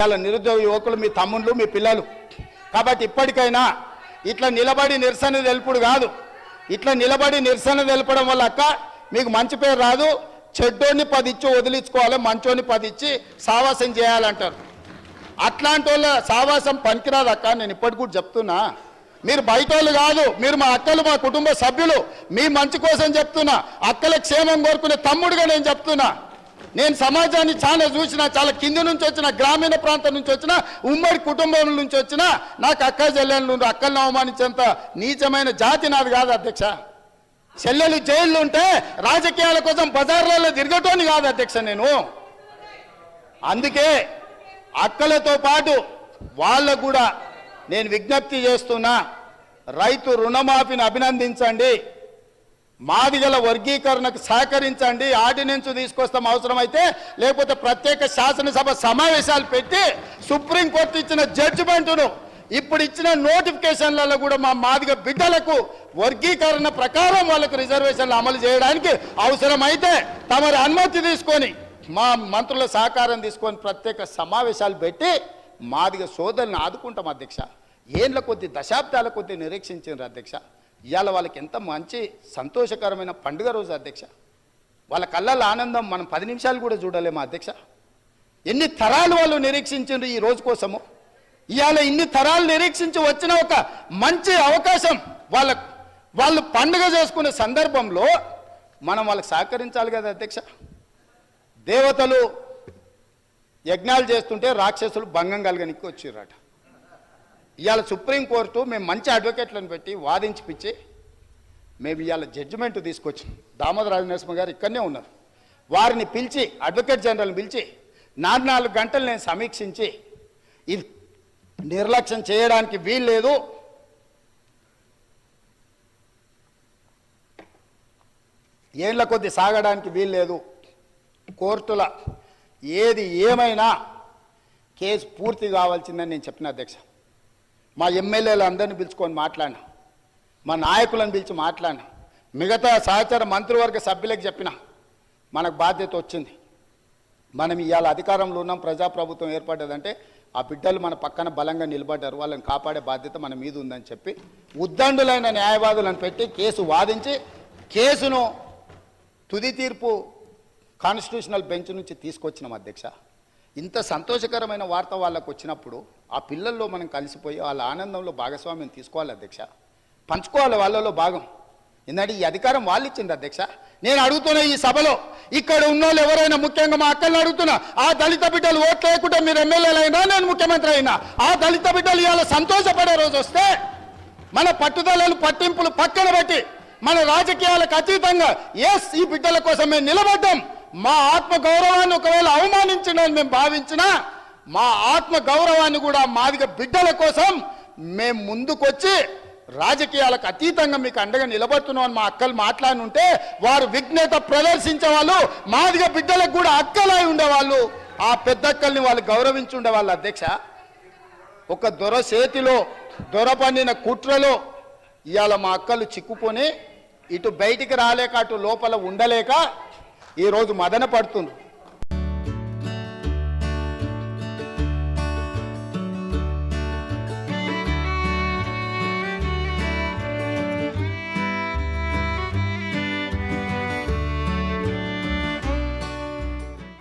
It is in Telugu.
ఇవాళ నిరుద్యోగ యువకులు మీ తమ్ముళ్ళు మీ పిల్లలు కాబట్టి ఇప్పటికైనా ఇట్లా నిలబడి నిరసన తెలుపుడు కాదు. ఇట్లా నిలబడి నిరసన తెలపడం వల్ల అక్క మీకు మంచి పేరు రాదు. చెడ్డోని 10 ఇచ్చి వదిలించుకోవాలి, మంచోని 10 ఇచ్చి సావాసం చేయాలంటారు. అట్లాంటి వాళ్ళ సావాసం పనికిరాదు అక్క. నేను ఇప్పటికి కూడా చెప్తున్నా, మీరు బయట వాళ్ళు కాదు, మీరు మా అక్కలు, మా కుటుంబ సభ్యులు. మీ మంచి కోసం చెప్తున్నా, అక్కల క్షేమం కోరుకునే తమ్ముడుగా నేను చెప్తున్నా. నేను సమాజాన్ని చాలా చూసిన, చాలా కింది నుంచి వచ్చిన, గ్రామీణ ప్రాంతం నుంచి వచ్చిన, ఉమ్మడి కుటుంబం నుంచి వచ్చిన, నాకు అక్క చెల్లెళ్ళు అక్కలను అవమానించేంత నీచమైన జాతి నాది కాదు అధ్యక్ష. చెల్లెలు జైళ్ళు ఉంటే రాజకీయాల కోసం బజార్లలో తిరగటోని కాదు అధ్యక్ష నేను. అందుకే అక్కలతో పాటు వాళ్ళకు కూడా నేను విజ్ఞప్తి చేస్తున్నా, రైతు రుణమాఫీని అభినందించండి, మాదిగల వర్గీకరణకు సహకరించండి, ఆర్డినెన్స్ తీసుకొస్తాం అవసరమైతే, లేకపోతే ప్రత్యేక శాసనసభ సమావేశాలు పెట్టి సుప్రీంకోర్టు ఇచ్చిన జడ్జిమెంటును ఇప్పుడు ఇచ్చిన నోటిఫికేషన్లలో కూడా మా మాదిగ బిడ్డలకు వర్గీకరణ ప్రకారం వాళ్ళకు రిజర్వేషన్లు అమలు చేయడానికి అవసరమైతే తమరి అనుమతి తీసుకొని మా మంత్రుల సహకారం తీసుకొని ప్రత్యేక సమావేశాలు పెట్టి మాదిగ సోదరులను ఆదుకుంటాం అధ్యక్ష. ఏళ్ళ కొద్ది దశాబ్దాల కొద్ది నిరీక్షించారు అధ్యక్ష. ఇవాళ వాళ్ళకి ఎంత మంచి సంతోషకరమైన పండుగ రోజు అధ్యక్ష. వాళ్ళ కళ్ళల్లో ఆనందం మనం 10 నిమిషాలు కూడా చూడలేము అధ్యక్ష. ఎన్ని తరాలు వాళ్ళు నిరీక్షించారు ఈ రోజు కోసము. ఇవాళ ఇన్ని తరాలు నిరీక్షించి వచ్చిన ఒక మంచి అవకాశం వాళ్ళు పండుగ చేసుకునే సందర్భంలో మనం వాళ్ళకి సహకరించాలి కదా అధ్యక్ష. దేవతలు యజ్ఞాలు చేస్తుంటే రాక్షసులు భంగం కలగనికి వచ్చిర్రట. ఇవాళ సుప్రీంకోర్టు మేము మంచి అడ్వకేట్లను పెట్టి వాదించిపిచ్చి మేము ఇవాళ జడ్జిమెంట్ తీసుకొచ్చాం. దామోదర రాజనరసింహ గారు ఇక్కడనే ఉన్నారు. వారిని పిలిచి, అడ్వకేట్ జనరల్ని పిలిచి 4 గంటలు నేను సమీక్షించి ఇది నిర్లక్ష్యం చేయడానికి వీల్లేదు, ఏళ్ల కొద్ది సాగడానికి వీల్లేదు, కోర్టుల ఏది ఏమైనా కేసు పూర్తి కావాల్సిందని నేను చెప్పిన అధ్యక్ష. మా ఎమ్మెల్యేలు అందరినీ పిలుచుకొని మాట్లాడినా, మా నాయకులను పిలిచి మాట్లాడినా, మిగతా సహచర మంత్రివర్గ సభ్యులకు చెప్పిన మనకు బాధ్యత వచ్చింది. మనం ఇవాళ అధికారంలో ఉన్నాం, ప్రజాప్రభుత్వం ఏర్పడ్డదంటే ఆ బిడ్డలు మన పక్కన బలంగా నిలబడ్డారు, వాళ్ళని కాపాడే బాధ్యత మన మీద ఉందని చెప్పి ఉద్దండులైన న్యాయవాదులను పెట్టి కేసు వాదించి కేసును తుది తీర్పు కాన్స్టిట్యూషనల్ బెంచ్ నుంచి తీసుకొచ్చినాం అధ్యక్ష. ఇంత సంతోషకరమైన వార్త వాళ్ళకు వచ్చినప్పుడు ఆ పిల్లల్లో మనం కలిసిపోయి వాళ్ళ ఆనందంలో భాగస్వామ్యం తీసుకోవాలి అధ్యక్ష, పంచుకోవాలి వాళ్ళలో భాగం. ఎందుకంటే ఈ అధికారం వాళ్ళు ఇచ్చింది అధ్యక్ష. నేను అడుగుతున్నా ఈ సభలో ఇక్కడ ఉన్నోళ్ళు ఎవరైనా, ముఖ్యంగా మా అక్కల్ని అడుగుతున్నా, ఆ దళిత బిడ్డలు ఓట్లు లేకుండా మీరు ఎమ్మెల్యేలు అయినా, నేను ముఖ్యమంత్రి అయినా, ఆ దళిత బిడ్డలు ఇవాళ సంతోషపడే రోజు వస్తే మన పట్టుదలలు పట్టింపులు పక్కన పెట్టి మన రాజకీయాలకు అతీతంగా ఈ బిడ్డల కోసం మేము నిలబడ్డాం. మా ఆత్మ గౌరవాన్ని ఒకవేళ అవమానించడానికి మేము భావించినా మా ఆత్మ గౌరవాన్ని కూడా మాదిగ బిడ్డల కోసం మేము ముందుకొచ్చి రాజకీయాలకు అతీతంగా మీకు అండగా నిలబడుతున్నామని మా అక్కలు మాట్లాడుంటే వారు విఘ్నత ప్రదర్శించే వాళ్ళు, మాదిగ బిడ్డలకు కూడా అక్కలై ఉండేవాళ్ళు, ఆ పెద్దక్కల్ని వాళ్ళు గౌరవించి ఉండేవాళ్ళు అధ్యక్ష. ఒక దొర చేతిలో దొర పండిన కుట్రలో ఇవాళ మా అక్కలు చిక్కుకొని ఇటు బయటికి రాలేక అటు లోపల ఉండలేక ఈరోజు మదన పడుతుంది.